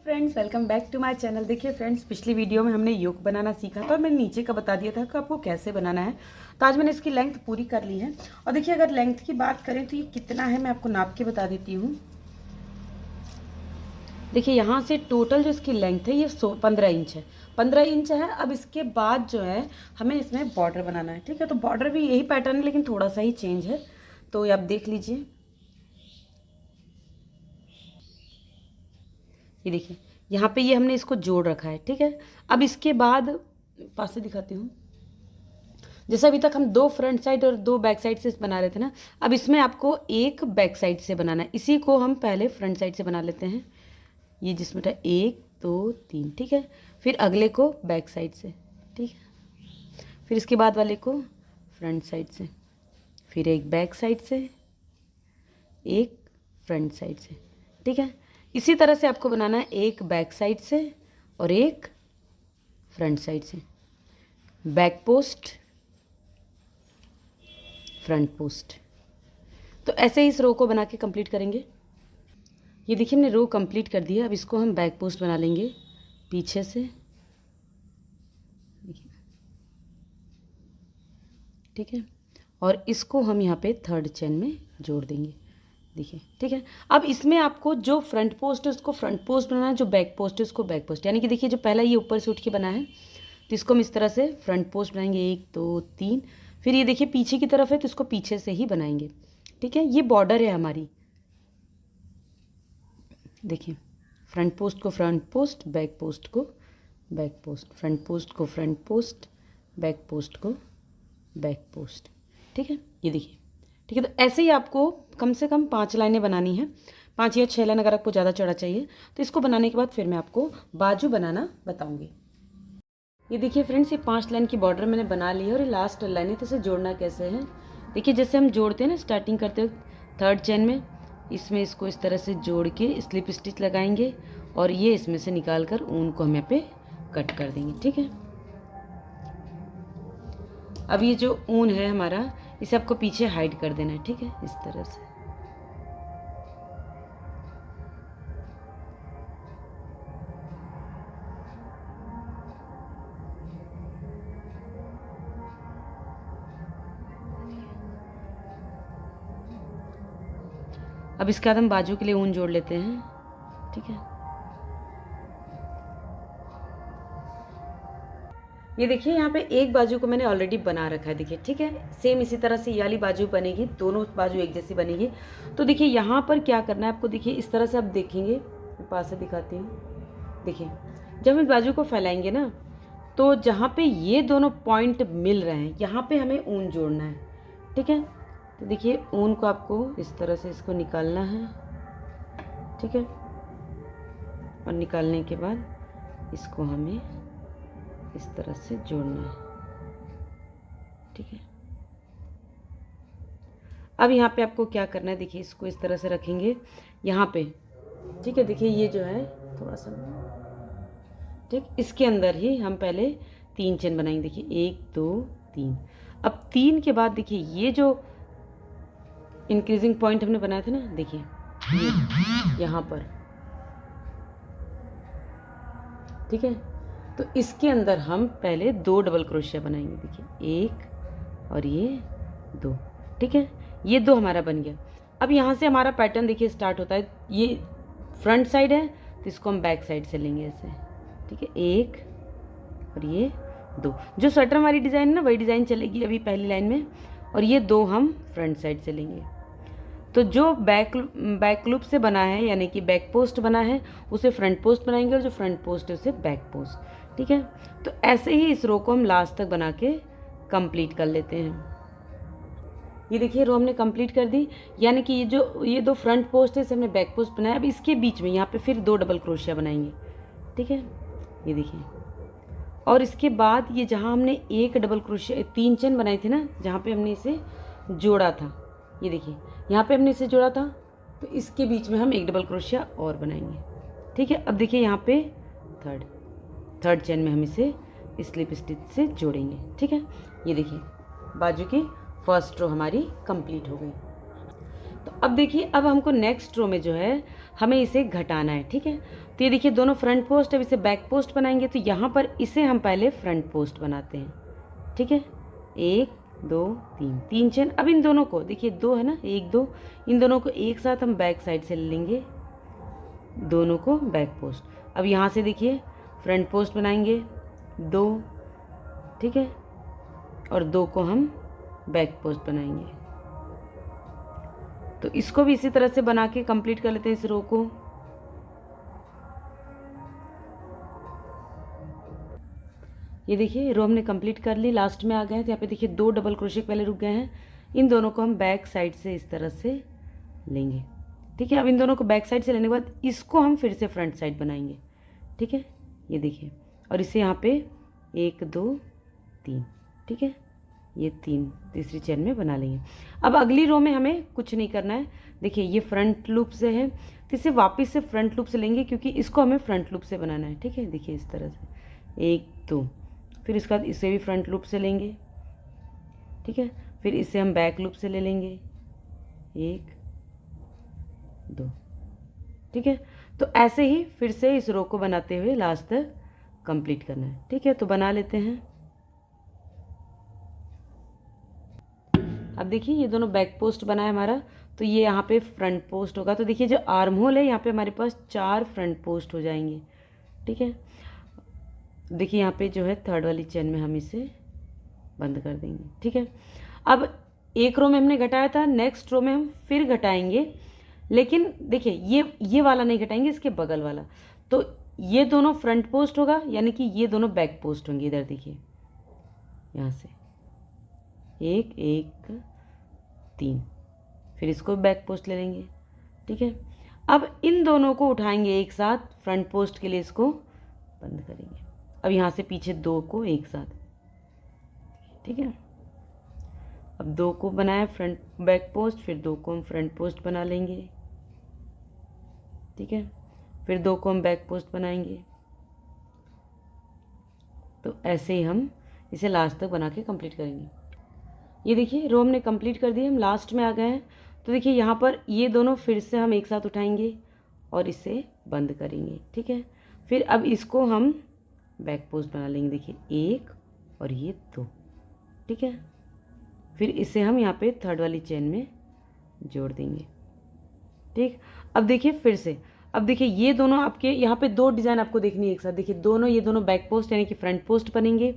Friends, welcome back to my channel. देखिए friends, पिछली video में हमने योग बनाना सीखा था और मैंने नीचे का बता दिया था कि आपको कैसे बनाना है। तो आज मैंने इसकी लेंथ पूरी कर ली है। और देखिए, अगर लेंथ की बात करें तो ये कितना है, मैं आपको नाप के बता देती हूँ। देखिए, यहाँ से टोटल जो इसकी लेंथ है ये 15 इंच है। 15 इंच है। अब इसके बाद जो है हमें इसमें बॉर्डर बनाना है। ठीक है, तो बॉर्डर भी यही पैटर्न है लेकिन थोड़ा सा ही चेंज है, तो ये आप देख लीजिए। ये देखिए, यहाँ पे ये हमने इसको जोड़ रखा है। ठीक है, अब इसके बाद पास से दिखाती हूँ। जैसे अभी तक हम 2 फ्रंट साइड और 2 बैक साइड से बना रहे थे ना, अब इसमें आपको एक बैक साइड से बनाना है। इसी को हम पहले फ्रंट साइड से बना लेते हैं। ये जिसमें था 1 2 3। ठीक है, फिर अगले को बैक साइड से। ठीक है, फिर इसके बाद वाले को फ्रंट साइड से, फिर एक बैक साइड से, एक फ्रंट साइड से। ठीक है, इसी तरह से आपको बनाना है, एक बैक साइड से और एक फ्रंट साइड से। Back post, front post. तो ऐसे ही इस रो को बना के कंप्लीट करेंगे। ये देखिए, हमने रो कंप्लीट कर दिया। अब इसको हम बैक पोस्ट बना लेंगे पीछे से। ठीक है, और इसको हम यहाँ पे थर्ड चेन में जोड़ देंगे। देखिए, ठीक है। अब इसमें आपको जो फ्रंट पोस्ट है उसको फ्रंट पोस्ट बनाना है, जो बैक पोस्ट है उसको बैक पोस्ट। यानी कि देखिए, जो पहला ये ऊपर से उठ के बना है तो इसको हम इस तरह से फ्रंट पोस्ट बनाएंगे, 1 2 3। फिर ये देखिए पीछे की तरफ है तो इसको पीछे से ही बनाएंगे। ठीक है, ये बॉर्डर है हमारी। देखिए, फ्रंट पोस्ट को फ्रंट पोस्ट, बैक पोस्ट को बैक पोस्ट, फ्रंट पोस्ट को फ्रंट पोस्ट, बैक पोस्ट को बैक पोस्ट। ठीक है, ये देखिए। ठीक है, तो ऐसे ही आपको कम से कम 5 लाइनें बनानी है। 5 या 6 लाइन अगर आपको ज़्यादा चौड़ा चाहिए तो इसको बनाने के बाद फिर मैं आपको बाजू बनाना बताऊंगी। ये देखिए फ्रेंड्स, ये 5 लाइन की बॉर्डर मैंने बना ली है और ये लास्ट लाइन है। तो इसे जोड़ना कैसे है, देखिए जैसे हम जोड़ते हैं ना, स्टार्टिंग करते वक्त थर्ड चेन में, इसमें इसको इस तरह से जोड़ के स्लिप स्टिच लगाएंगे और ये इसमें से निकाल कर ऊन को हम यहाँ पे कट कर देंगे। ठीक है, अब ये जो ऊन है हमारा, इसे आपको पीछे हाइड कर देना है। ठीक है, इस तरह से। अब इसके बाद हम बाजू के लिए ऊन जोड़ लेते हैं। ठीक है, ये देखिए यहाँ पे एक बाजू को मैंने ऑलरेडी बना रखा है। देखिए, ठीक है, सेम इसी तरह से ये वाली बाजू बनेगी, दोनों बाजू एक जैसी बनेगी। तो देखिए यहाँ पर क्या करना है आपको, देखिए इस तरह से आप देखेंगे, मैं पास से दिखाती हूँ। देखिए, जब हम बाजू को फैलाएंगे ना, तो जहाँ पे ये दोनों पॉइंट मिल रहे हैं यहाँ पे हमें ऊन जोड़ना है। ठीक है, तो देखिए ऊन को आपको इस तरह से इसको निकालना है। ठीक है, और निकालने के बाद इसको हमें इस तरह से जोड़ना है। ठीक है, अब यहाँ पे आपको क्या करना है, देखिए इसको इस तरह से रखेंगे यहाँ पे। ठीक है, देखिए ये जो है थोड़ा सा, ठीक, इसके अंदर ही हम पहले 3 चेन बनाएंगे। देखिए 1 2 3। अब 3 के बाद देखिए ये जो इंक्रीजिंग पॉइंट हमने बनाया था ना, देखिए ये यहाँ पर। ठीक है, तो इसके अंदर हम पहले 2 डबल क्रोशिया बनाएंगे। देखिए 1 और ये 2। ठीक है, ये 2 हमारा बन गया। अब यहाँ से हमारा पैटर्न देखिए स्टार्ट होता है। ये फ्रंट साइड है तो इसको हम बैक साइड से लेंगे ऐसे। ठीक है, 1 और ये 2। जो स्वेटर हमारी डिज़ाइन है ना, वही डिज़ाइन चलेगी अभी पहली लाइन में। और ये 2 हम फ्रंट साइड से लेंगे। तो जो बैक लूप से बना है, यानी कि बैक पोस्ट बना है, उसे फ्रंट पोस्ट बनाएंगे, और जो फ्रंट पोस्ट है उसे बैक पोस्ट। ठीक है, तो ऐसे ही इस रो को हम लास्ट तक बना के कंप्लीट कर लेते हैं। ये देखिए रो हमने कंप्लीट कर दी, यानी कि ये 2 फ्रंट पोस्ट है, इसे हमने बैक पोस्ट बनाया। अब इसके बीच में यहाँ पे फिर 2 डबल क्रोशिया बनाएंगे। ठीक है, ये देखिए, और इसके बाद ये जहाँ हमने एक डबल क्रोशिया 3 चेन बनाई थी ना, जहाँ पे हमने इसे जोड़ा था, ये देखिए यहाँ पे हमने इसे जोड़ा था, तो इसके बीच में हम एक डबल क्रोशिया और बनाएंगे। ठीक है, अब देखिए यहाँ पे थर्ड चेन में हम इसे स्लिप स्टिच से जोड़ेंगे। ठीक है, ये देखिए बाजू की फर्स्ट रो हमारी कंप्लीट हो गई। तो अब देखिए, अब हमको नेक्स्ट रो में जो है हमें इसे घटाना है, ठीक है। तो ये देखिए दोनों फ्रंट पोस्ट, अब इसे बैक पोस्ट बनाएंगे। तो यहाँ पर इसे हम पहले फ्रंट पोस्ट बनाते हैं, ठीक है। 1 2 3, 3 चेन। अब इन दोनों को देखिए, 2 है ना, 1 2, इन दोनों को एक साथ हम बैक साइड से ले लेंगे, दोनों को बैक पोस्ट। अब यहाँ से देखिए फ्रंट पोस्ट बनाएंगे 2, ठीक है, और 2 को हम बैक पोस्ट बनाएंगे। तो इसको भी इसी तरह से बना के कंप्लीट कर लेते हैं इस रो को। ये देखिए रो हमने कंप्लीट कर ली, लास्ट में आ गए हैं। तो यहाँ पे देखिए 2 डबल क्रोशे पहले रुक गए हैं, इन दोनों को हम बैक साइड से इस तरह से लेंगे, ठीक है। अब इन दोनों को बैक साइड से लेने के बाद इसको हम फिर से फ्रंट साइड बनाएंगे, ठीक है। ये देखिए, और इसे यहाँ पे 1 2 3, ठीक है, ये 3 तीसरी चेन में बना लेंगे। अब अगली रो में हमें कुछ नहीं करना है। देखिए ये फ्रंट लूप से है, तो इसे वापस से फ्रंट लूप से लेंगे, क्योंकि इसको हमें फ्रंट लूप से बनाना है, ठीक है। देखिए इस तरह से 1 2, फिर इसके बाद इसे भी फ्रंट लूप से लेंगे, ठीक है। फिर इसे हम बैक लूप से ले लेंगे 1 2, ठीक है। तो ऐसे ही फिर से इस रो को बनाते हुए लास्ट तक कंप्लीट करना है, ठीक है। तो बना लेते हैं। अब देखिए ये दोनों बैक पोस्ट बना है हमारा, तो ये यहाँ पे फ्रंट पोस्ट होगा। तो देखिए जो आर्म होल है, यहाँ पे हमारे पास 4 फ्रंट पोस्ट हो जाएंगे, ठीक है। देखिए यहाँ पे जो है थर्ड वाली चेन में हम इसे बंद कर देंगे, ठीक है। अब एक रो में हमने घटाया था, नेक्स्ट रो में हम फिर घटाएंगे, लेकिन देखिए ये वाला नहीं घटाएंगे, इसके बगल वाला। तो ये दोनों फ्रंट पोस्ट होगा, यानी कि ये दोनों बैक पोस्ट होंगे। इधर देखिए, यहाँ से 1 1 3, फिर इसको बैक पोस्ट ले लेंगे, ठीक है। अब इन दोनों को उठाएंगे एक साथ फ्रंट पोस्ट के लिए, इसको बंद करेंगे। अब यहाँ से पीछे 2 को एक साथ, ठीक है। अब 2 को बनाया फ्रंट बैक पोस्ट, फिर 2 को हम फ्रंट पोस्ट बना लेंगे, ठीक है। फिर 2 को हम बैक पोस्ट बनाएंगे। तो ऐसे ही हम इसे लास्ट तक बना के कंप्लीट करेंगे। ये देखिए रो हमने कंप्लीट कर दी, हम लास्ट में आ गए हैं। तो देखिए यहाँ पर ये दोनों फिर से हम एक साथ उठाएंगे और इसे बंद करेंगे, ठीक है। फिर अब इसको हम बैक पोस्ट बना लेंगे। देखिए 1 और ये 2, ठीक है। फिर इसे हम यहाँ पे थर्ड वाली चेन में जोड़ देंगे, ठीक। अब देखिए फिर से, अब देखिए ये दोनों आपके यहाँ पे 2 डिज़ाइन आपको देखनी है एक साथ। देखिए दोनों, ये दोनों बैक पोस्ट यानी कि फ्रंट पोस्ट बनेंगे,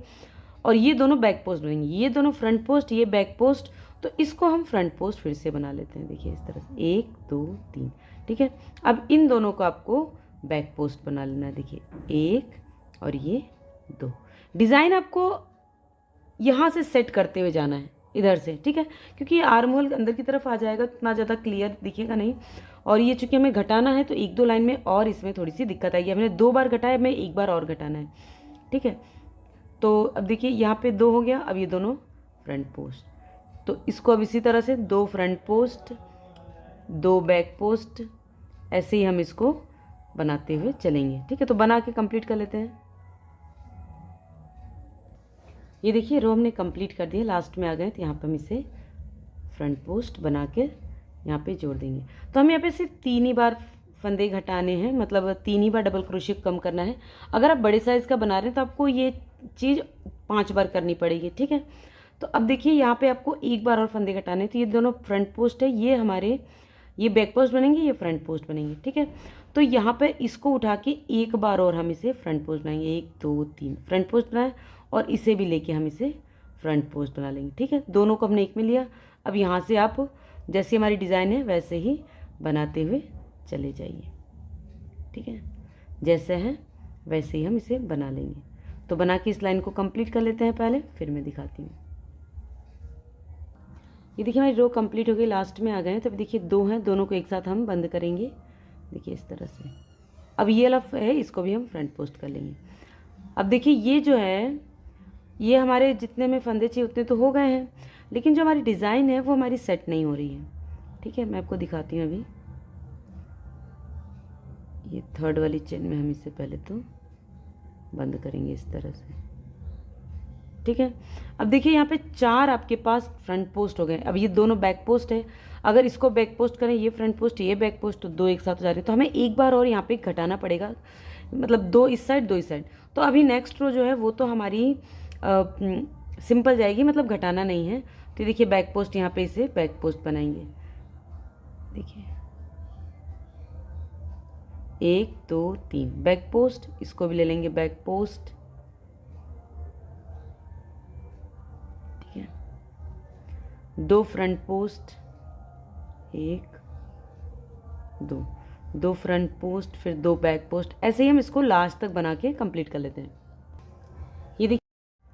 और ये दोनों बैक पोस्ट बनेंगे। ये दोनों फ्रंट पोस्ट, ये बैक पोस्ट। तो इसको हम फ्रंट पोस्ट फिर से बना लेते हैं। देखिए इस तरह से 1 2 3, ठीक है। अब इन दोनों को आपको बैक पोस्ट बना लेना है। देखिए 1 और ये 2। डिज़ाइन आपको यहाँ से सेट करते हुए जाना है इधर से, ठीक है, क्योंकि ये आर्म होल अंदर की तरफ आ जाएगा, इतना ज़्यादा क्लियर दिखेगा नहीं। और ये चूँकि हमें घटाना है, तो 1 2 लाइन में और इसमें थोड़ी सी दिक्कत आएगी। हमने 2 बार घटाया, हमें 1 बार और घटाना है, ठीक है। तो अब देखिए यहाँ पे 2 हो गया। अब ये दोनों फ्रंट पोस्ट, तो इसको अब इसी तरह से 2 फ्रंट पोस्ट 2 बैक पोस्ट, ऐसे ही हम इसको बनाते हुए चलेंगे, ठीक है। तो बना के कंप्लीट कर लेते हैं। ये देखिए रो हमने कंप्लीट कर दिया, लास्ट में आ गए। तो यहाँ पे हम इसे फ्रंट पोस्ट बना के यहाँ पे जोड़ देंगे। तो हम यहाँ पे सिर्फ 3 ही बार फंदे घटाने हैं, मतलब 3 ही बार डबल क्रोशे कम करना है। अगर आप बड़े साइज़ का बना रहे हैं तो आपको ये चीज़ 5 बार करनी पड़ेगी, ठीक है। तो अब देखिए यहाँ पे आपको 1 बार और फंदे घटाने हैं। तो ये दोनों फ्रंट पोस्ट है, ये हमारे ये बैक पोस्ट बनेंगे, ये फ्रंट पोस्ट बनेंगे, ठीक है। तो यहाँ पे इसको उठा के 1 बार और हम इसे फ्रंट पोस्ट बनाएंगे। 1 2 3 फ्रंट पोस्ट बनाए, और इसे भी लेके हम इसे फ्रंट पोस्ट बना लेंगे, ठीक है। दोनों को हमने एक में लिया। अब यहाँ से आप जैसी हमारी डिज़ाइन है वैसे ही बनाते हुए चले जाइए, ठीक है। जैसे है वैसे ही हम इसे बना लेंगे। तो बना के इस लाइन को कंप्लीट कर लेते हैं पहले, फिर मैं दिखाती हूँ। ये देखिए हमारी रो कंप्लीट हो गई, लास्ट में आ गए हैं। तो देखिए 2 हैं, दोनों को एक साथ हम बंद करेंगे। देखिए इस तरह से। अब ये वाला है, इसको भी हम फ्रंट पोस्ट कर लेंगे। अब देखिए ये जो है, ये हमारे जितने में फंदे चाहिए उतने तो हो गए हैं, लेकिन जो हमारी डिज़ाइन है वो हमारी सेट नहीं हो रही है, ठीक है। मैं आपको दिखाती हूँ। अभी ये थर्ड वाली चेन में हम इसे पहले तो बंद करेंगे इस तरह से, ठीक है। अब देखिए यहाँ पे 4 आपके पास फ्रंट पोस्ट हो गए। अब ये दोनों बैक पोस्ट है, अगर इसको बैक पोस्ट करें, ये फ्रंट पोस्ट ये बैक पोस्ट, तो 2 एक साथ हो जा रही है, तो हमें एक बार और यहाँ पे घटाना पड़ेगा, मतलब 2 इस साइड 2 इस साइड। तो अभी नेक्स्ट रो जो है वो तो हमारी सिंपल जाएगी, मतलब घटाना नहीं है। तो देखिए बैक पोस्ट यहाँ पे इसे बैक पोस्ट बनाएंगे। देखिए 1 2 3 बैक पोस्ट, इसको भी ले लेंगे बैक पोस्ट, ठीक है। 2 फ्रंट पोस्ट, 1 2, 2 फ्रंट पोस्ट, फिर 2 बैक पोस्ट। ऐसे ही हम इसको लास्ट तक बना के कंप्लीट कर लेते हैं। ये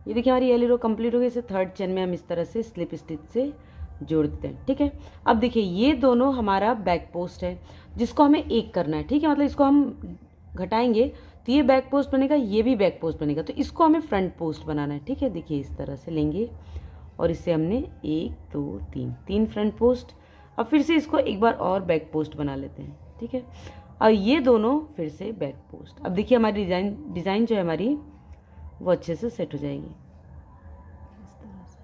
देखिए हमारी येलो रो कंप्लीट हो गई। इसे थर्ड चेन में हम इस तरह से स्लिप स्टिच से जोड़ देते हैं, ठीक है। अब देखिए ये दोनों हमारा बैक पोस्ट है, जिसको हमें एक करना है, ठीक है। मतलब इसको हम घटाएंगे तो ये बैक पोस्ट बनेगा, ये भी बैक पोस्ट बनेगा, तो इसको हमें फ्रंट पोस्ट बनाना है, ठीक है। देखिए इस तरह से लेंगे और इससे हमने 1 2 3 3 फ्रंट पोस्ट। अब फिर से इसको एक बार और बैक पोस्ट बना लेते हैं, ठीक है। और ये दोनों फिर से बैक पोस्ट। अब देखिए हमारी डिज़ाइन जो है हमारी वो अच्छे से सेट हो जाएगी इस तरह से,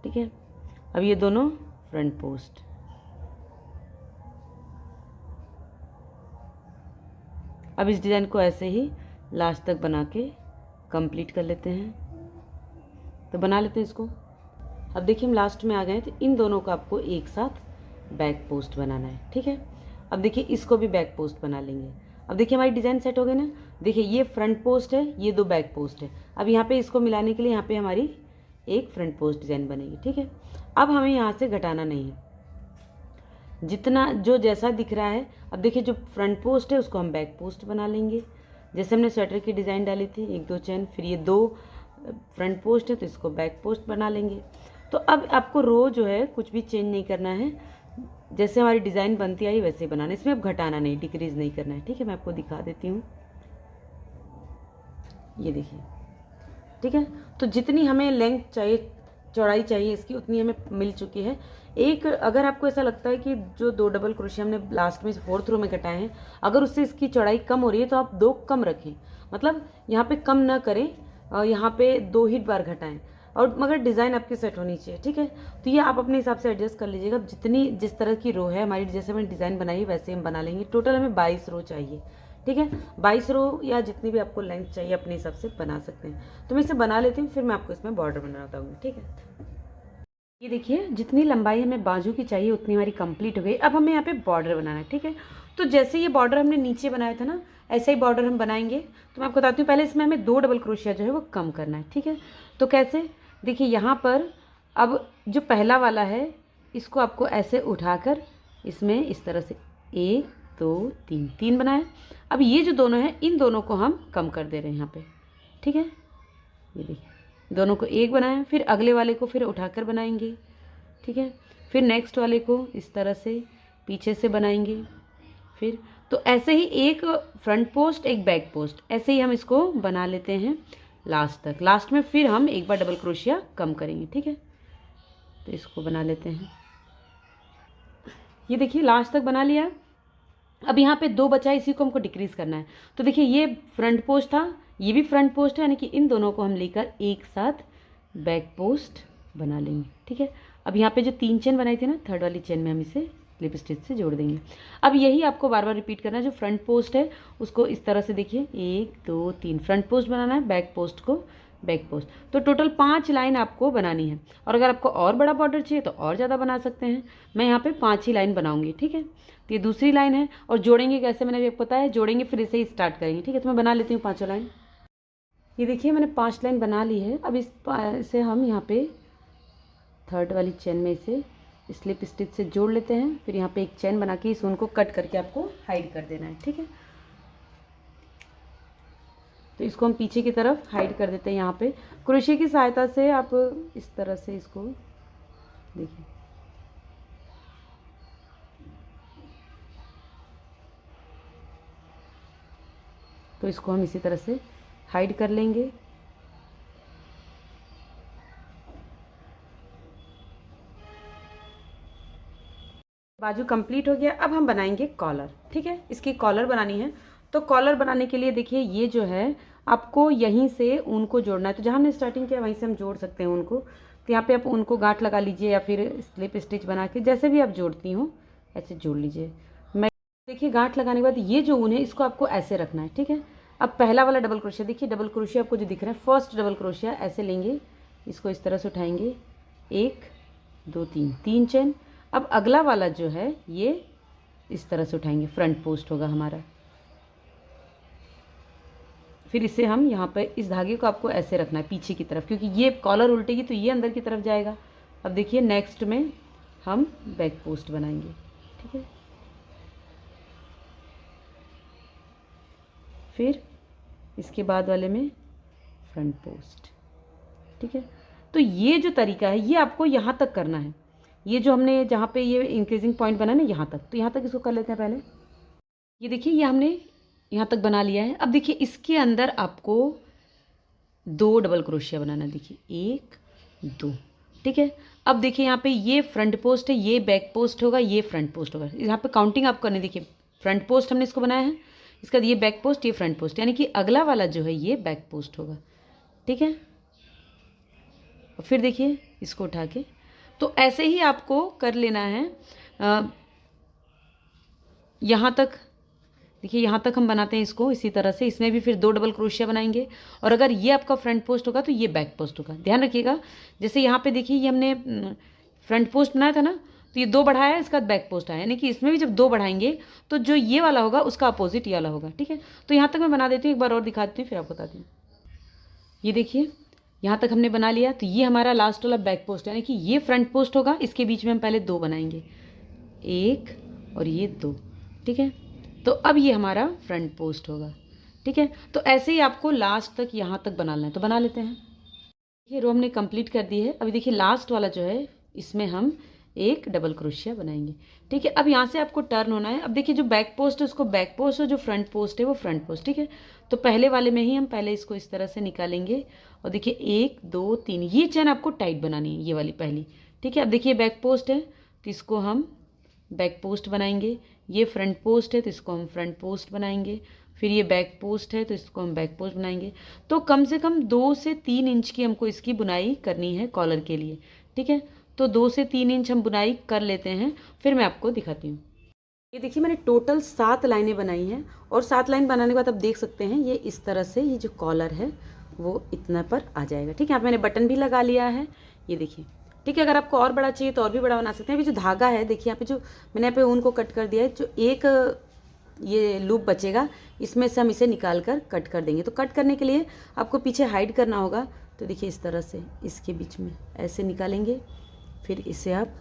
ठीक है। अब ये दोनों फ्रंट पोस्ट, अब इस डिज़ाइन को ऐसे ही लास्ट तक बना के कंप्लीट कर लेते हैं। तो बना लेते हैं इसको। अब देखिए हम लास्ट में आ गए, तो इन दोनों को आपको एक साथ बैक पोस्ट बनाना है, ठीक है। अब देखिए इसको भी बैक पोस्ट बना लेंगे। अब देखिए हमारी डिज़ाइन सेट हो गई ना। देखिए ये फ्रंट पोस्ट है, ये 2 बैक पोस्ट है। अब यहाँ पे इसको मिलाने के लिए यहाँ पे हमारी एक फ्रंट पोस्ट डिज़ाइन बनेगी, ठीक है। अब हमें यहाँ से घटाना नहीं है, जितना जो जैसा दिख रहा है। अब देखिए जो फ्रंट पोस्ट है उसको हम बैक पोस्ट बना लेंगे, जैसे हमने स्वेटर की डिज़ाइन डाली थी, 1 2 चेन, फिर ये 2 फ्रंट पोस्ट है तो इसको बैक पोस्ट बना लेंगे। तो अब आपको रो जो है कुछ भी चेंज नहीं करना है, जैसे हमारी डिज़ाइन बनती आई वैसे ही बनाना है, इसमें अब घटाना नहीं, डिक्रीज़ नहीं करना है, ठीक है। मैं आपको दिखा देती हूँ, ये देखिए, ठीक है। तो जितनी हमें लेंथ चाहिए, चौड़ाई चाहिए इसकी, उतनी हमें मिल चुकी है। एक अगर आपको ऐसा लगता है कि जो 2 डबल क्रोशिया हमने लास्ट में 4th रो में कटाए हैं, अगर उससे इसकी चौड़ाई कम हो रही है तो आप 2 कम रखें, मतलब यहाँ पे कम ना करें, यहाँ पे 2 ही बार घटाएं, और मगर डिज़ाइन आपकी सेट होनी चाहिए, ठीक है। तो ये आप अपने हिसाब से एडजस्ट कर लीजिएगा। जितनी जिस तरह की रो है हमारी, जैसे हमने डिज़ाइन बनाई वैसे हम बना लेंगे। टोटल हमें 22 रो चाहिए, ठीक है। 22 रो या जितनी भी आपको लेंथ चाहिए अपने हिसाब से बना सकते हैं। तो मैं इसे बना लेती हूँ, फिर मैं आपको इसमें बॉर्डर बना बताऊँगी, ठीक है। ये देखिए जितनी लंबाई हमें बाजू की चाहिए उतनी हमारी कंप्लीट हो गई। अब हमें यहाँ पे बॉर्डर बनाना है, ठीक है। तो जैसे ये बॉर्डर हमने नीचे बनाया था ना, ऐसे ही बॉर्डर हम बनाएंगे। तो मैं आपको बताती हूँ, पहले इसमें हमें 2 डबल क्रोशिया जो है वो कम करना है, ठीक है। तो कैसे, देखिए यहाँ पर अब जो पहला वाला है इसको आपको ऐसे उठाकर इसमें इस तरह से 1 2 3 3 बनाए। अब ये जो दोनों हैं इन दोनों को हम कम कर दे रहे हैं यहाँ पे, ठीक है। ये देखिए दोनों को 1 बनाया, फिर अगले वाले को फिर उठाकर बनाएंगे, ठीक है। फिर नेक्स्ट वाले को इस तरह से पीछे से बनाएंगे, फिर तो ऐसे ही एक फ्रंट पोस्ट एक बैक पोस्ट, ऐसे ही हम इसको बना लेते हैं लास्ट तक। लास्ट में फिर हम एक बार डबल क्रोशिया कम करेंगे, ठीक है। तो इसको बना लेते हैं। ये देखिए लास्ट तक बना लिया। अब यहाँ पे 2 बचा है, इसी को हमको डिक्रीज करना है। तो देखिए ये फ्रंट पोस्ट था, ये भी फ्रंट पोस्ट है, यानी कि इन दोनों को हम लेकर एक साथ बैक पोस्ट बना लेंगे, ठीक है। अब यहाँ पे जो 3 चेन बनाई थी ना, थर्ड वाली चेन में हम इसे स्लिप स्टिच से जोड़ देंगे। अब यही आपको बार बार रिपीट करना है। जो फ्रंट पोस्ट है उसको इस तरह से देखिए 1 2 3 फ्रंट पोस्ट बनाना है, बैक पोस्ट को बैक पोस्ट। तो टोटल 5 लाइन आपको बनानी है, और अगर आपको और बड़ा बॉर्डर चाहिए तो और ज़्यादा बना सकते हैं। मैं यहाँ पे 5 ही लाइन बनाऊंगी, ठीक है। तो ये दूसरी लाइन है, और जोड़ेंगे कैसे मैंने भी आपको बताया, जोड़ेंगे फिर इसे ही स्टार्ट करेंगे, ठीक है। तो मैं बना लेती हूँ 5 लाइन। ये देखिए मैंने 5 लाइन बना ली है। अब इसे हम यहाँ पे थर्ड वाली चेन में इसे स्लिप स्टिच से जोड़ लेते हैं। फिर यहाँ पे एक चेन बना के इस ऊन को कट करके आपको हाइड कर देना है, ठीक है। तो इसको हम पीछे की तरफ हाइड कर देते हैं। यहाँ पे क्रोशे की सहायता से आप इस तरह से इसको देखिए, तो इसको हम इसी तरह से हाइड कर लेंगे। बाजू कंप्लीट हो गया। अब हम बनाएंगे कॉलर, ठीक है। इसकी कॉलर बनानी है। तो कॉलर बनाने के लिए देखिए ये जो है आपको यहीं से ऊन को जोड़ना है। तो जहाँ हमने स्टार्टिंग किया वहीं से हम जोड़ सकते हैं ऊन को। तो यहाँ पे आप ऊन को गांठ लगा लीजिए या फिर स्लिप स्टिच बना के जैसे भी आप जोड़ती हो ऐसे जोड़ लीजिए। मैं देखिए गांठ लगाने के बाद ये जो ऊन है इसको आपको ऐसे रखना है, ठीक है। अब पहला वाला डबल क्रोशिया देखिए, डबल क्रोशिया आपको जो दिख रहा है फर्स्ट डबल क्रोशिया ऐसे लेंगे, इसको इस तरह से उठाएंगे, 1 2 3 3 चेन। अब अगला वाला जो है ये इस तरह से उठाएंगे, फ्रंट पोस्ट होगा हमारा। फिर इसे हम यहाँ पे इस धागे को आपको ऐसे रखना है पीछे की तरफ, क्योंकि ये कॉलर उल्टेगी तो ये अंदर की तरफ जाएगा। अब देखिए नेक्स्ट में हम बैक पोस्ट बनाएंगे, ठीक है। फिर इसके बाद वाले में फ्रंट पोस्ट, ठीक है। तो ये जो तरीका है ये आपको यहाँ तक करना है। ये जो हमने जहाँ पे ये इंक्रीजिंग पॉइंट बना ना यहाँ तक, तो यहाँ तक इसको कर लेते हैं पहले। ये देखिए ये हमने यहाँ तक बना लिया है। अब देखिए इसके अंदर आपको 2 डबल क्रोशिया बनाना, देखिए 1 2, ठीक है। अब देखिए यहाँ पे ये फ्रंट पोस्ट है, ये बैक पोस्ट होगा, ये फ्रंट पोस्ट होगा। यहाँ पे काउंटिंग आप करनी, देखिए फ्रंट पोस्ट हमने इसको बनाया है, इसका ये बैक पोस्ट, ये फ्रंट पोस्ट, यानी कि अगला वाला जो है ये बैक पोस्ट होगा, ठीक है। और फिर देखिए इसको उठा के, तो ऐसे ही आपको कर लेना है यहाँ तक। देखिए यहाँ तक हम बनाते हैं इसको इसी तरह से, इसमें भी फिर 2 डबल क्रोशिया बनाएंगे। और अगर ये आपका फ्रंट पोस्ट होगा तो ये बैक पोस्ट होगा। ध्यान रखिएगा, जैसे यहाँ पे देखिए ये हमने फ्रंट पोस्ट बनाया था ना, तो ये 2 बढ़ाया, इसका बैक पोस्ट आया, यानी कि इसमें भी जब 2 बढ़ाएंगे तो जो ये वाला होगा उसका अपोजिट ये वाला होगा, ठीक है। तो यहाँ तक मैं बना देती हूँ, एक बार और दिखाती हूँ फिर आपको बताती हूँ। ये देखिए यहाँ तक हमने बना लिया, तो ये हमारा लास्ट वाला बैक पोस्ट, यानी कि ये फ्रंट पोस्ट होगा, इसके बीच में हम पहले 2 बनाएंगे, 1 और ये 2, ठीक है। तो अब ये हमारा फ्रंट पोस्ट होगा, ठीक है। तो ऐसे ही आपको लास्ट तक यहाँ तक बना लेना है, तो बना लेते हैं। ये रो हमने कंप्लीट कर दी है। अभी देखिए लास्ट वाला जो है इसमें हम 1 डबल क्रोशिया बनाएंगे, ठीक है। अब यहाँ से आपको टर्न होना है। अब देखिए जो बैक पोस्ट है उसको बैक पोस्ट और जो फ्रंट पोस्ट है वो फ्रंट पोस्ट, ठीक है। तो पहले वाले में ही हम पहले इसको इस तरह से निकालेंगे और देखिए 1 2 3, ये चेन आपको टाइट बनानी है, ये वाली पहली, ठीक है। अब देखिए बैक पोस्ट है तो इसको हम बैक पोस्ट बनाएंगे, ये फ्रंट पोस्ट है तो इसको हम फ्रंट पोस्ट बनाएंगे, फिर ये बैक पोस्ट है तो इसको हम बैक पोस्ट बनाएंगे। तो कम से कम 2 से 3 इंच की हमको इसकी बुनाई करनी है कॉलर के लिए, ठीक है। तो 2 से 3 इंच हम बुनाई कर लेते हैं, फिर मैं आपको दिखाती हूँ। ये देखिए मैंने टोटल 7 लाइनें बनाई हैं, और 7 लाइन बनाने के बाद आप देख सकते हैं ये इस तरह से ये जो कॉलर है वो इतना पर आ जाएगा, ठीक है। यहाँ पे मैंने बटन भी लगा लिया है, ये देखिए, ठीक है। अगर आपको और बड़ा चाहिए तो और भी बड़ा बना सकते हैं। अभी जो धागा है देखिए यहाँ पे जो मैंने यहाँ पे ऊन को कट कर दिया है, जो एक ये लूप बचेगा इसमें से हम इसे निकाल कर कट कर देंगे। तो कट करने के लिए आपको पीछे हाइड करना होगा, तो देखिए इस तरह से इसके बीच में ऐसे निकालेंगे, फिर इसे आप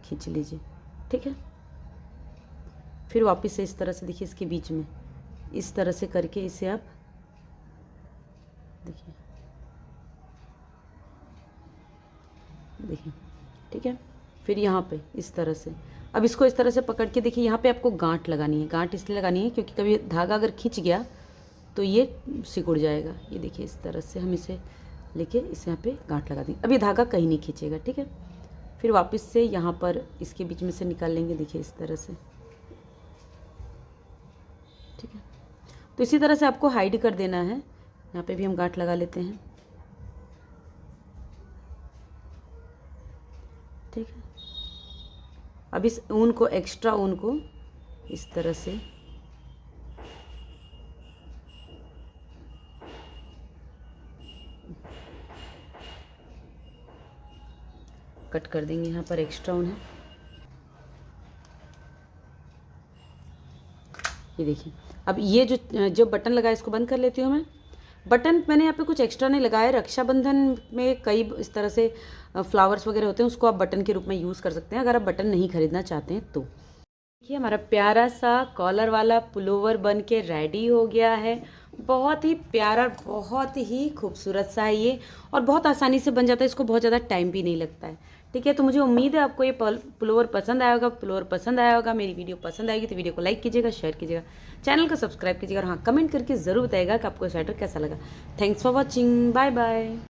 खींच लीजिए, ठीक है। फिर वापस से इस तरह से देखिए इसके बीच में इस तरह से करके इसे आप देखिए ठीक है। फिर यहाँ पे इस तरह से, अब इसको इस तरह से पकड़ के देखिए यहाँ पे आपको गांठ लगानी है। गांठ इसलिए लगानी है क्योंकि कभी धागा अगर खिंच गया तो ये सिकुड़ जाएगा। ये देखिए इस तरह से हम इसे लेके इसे यहाँ पे गांठ लगा देंगे। अब ये धागा कहीं नहीं खींचेगा, ठीक है। फिर वापस से यहाँ पर इसके बीच में से निकाल लेंगे, देखिए इस तरह से, ठीक है। तो इसी तरह से आपको हाइड कर देना है। यहाँ पे भी हम गांठ लगा लेते हैं, ठीक है। अब इस ऊन को, एक्स्ट्रा ऊन को इस तरह से कट कर देंगे। यहाँ पर एक्स्ट्रा ऊन है, ये देखिए। अब ये जो बटन लगा है इसको बंद कर लेती हूँ मैं। बटन मैंने यहाँ पे कुछ एक्स्ट्रा नहीं लगाया। रक्षाबंधन में कई इस तरह से फ्लावर्स वगैरह होते हैं, उसको आप बटन के रूप में यूज़ कर सकते हैं अगर आप बटन नहीं खरीदना चाहते हैं तो। देखिए हमारा प्यारा सा कॉलर वाला पुलोवर बन के रेडी हो गया है। बहुत ही प्यारा, बहुत ही खूबसूरत सा है ये, और बहुत आसानी से बन जाता है। इसको बहुत ज़्यादा टाइम भी नहीं लगता है, ठीक है। तो मुझे उम्मीद है आपको ये पुलोवर पसंद आया होगा। पुलोवर पसंद आया होगा, मेरी वीडियो पसंद आएगी तो वीडियो को लाइक कीजिएगा, शेयर कीजिएगा, चैनल को सब्सक्राइब कीजिएगा, और हाँ कमेंट करके ज़रूर बताइएगा कि आपको स्वेटर कैसा लगा। Thanks for watching, bye bye.